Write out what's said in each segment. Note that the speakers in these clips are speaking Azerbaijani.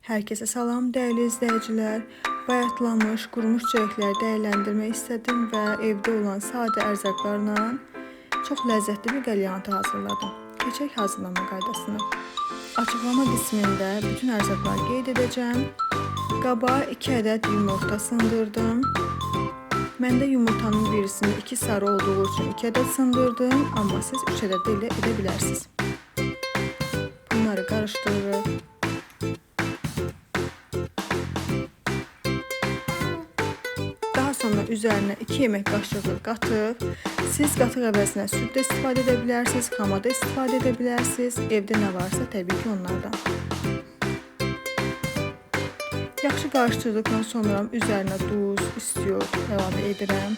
Herkese salam değerli izləyicilər. Bayatlamış, qurumuş çörəkləri dəyərləndirmək istədim və evdə olan sadə ərzaqlarla çox ləzzətli bir qəlyanatı hazırladım. Keçək hazırlama qaydasına. Açıqlama qismində bütün ərzaqları qeyd edəcəm. Qaba 2 ədəd yumurta sındırdım. Məndə yumurtanın birisini 2 sarı olduğu üçün 2 ədəd sındırdım, amma siz 3 ədəd ilə edə bilərsiniz. Bunları qarışdırırıq. Sonra üzerine 2 yemek kaşığı qatıq. Siz qatıq əvəzinə süd də istifadə edə bilərsiniz, xama da istifadə edə bilərsiniz. Evdə nə varsa təbii ki onlardan. Yaxşı qarışdırdıqdan sonra üzərinə duz, istiot əlavə edirəm.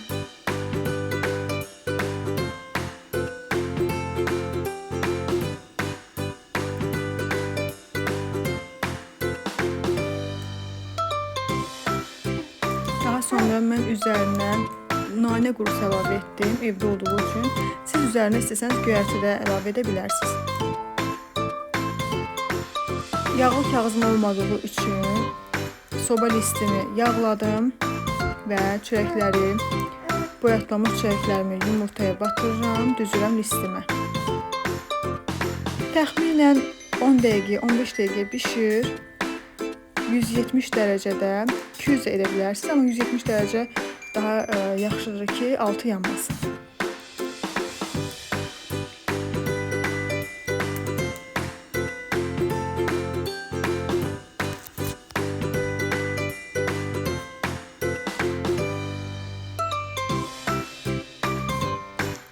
Daha sonra mən üzərinə nane qurusu əlavə etdim, evdə olduğu üçün. Siz üzərinə istəsəniz göyərti də əlavə edə bilərsiniz. Yağlı kağızım olmadığı üçün soba listini yağladım və çörəkləri, boyatlamış çörəklərimi yumurtaya batırıram, düzürəm listimə. Təxminən 10 dəqiqə, 15 dəqiqə bişir. 170 dərəcədə 200 edə bilərsiniz, amma 170 dərəcə daha yaxşıdır ki, altı yanmasın.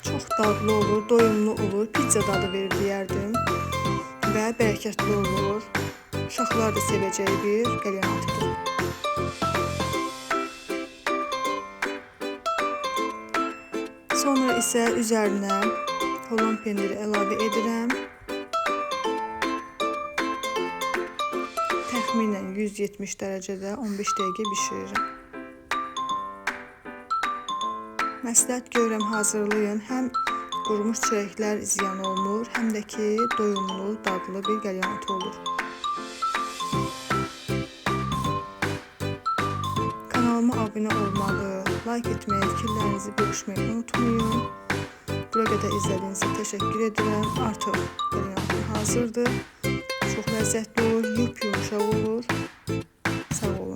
Çox dadlı olur, doyumlu olur, pizza dadı verir deyərdim və bərəkətli olur. Uşaqlar da sevəcəyi bir qəlyanatıdır. Sonra isə üzərinə Holland pendiri əlavə edirəm. Təxminən 170 dərəcədə 15 dəqiqə bişirirəm. Məsləhət görürəm hazırlayın. Həm qurumuş çörəklər ziyan olmur, həm də ki doyumlu, dadlı bir qəlyanatı olur. Kanalıma abunə olmalı, like etməyi, fikirlərinizi bölüşməyi unutmayın. Buraya qədər izlədiyinizə təşəkkür edirəm. Artıq qəlyanatım hazırdır. Çox ləzzətli olur, yumuşaq olur. Sağ olun.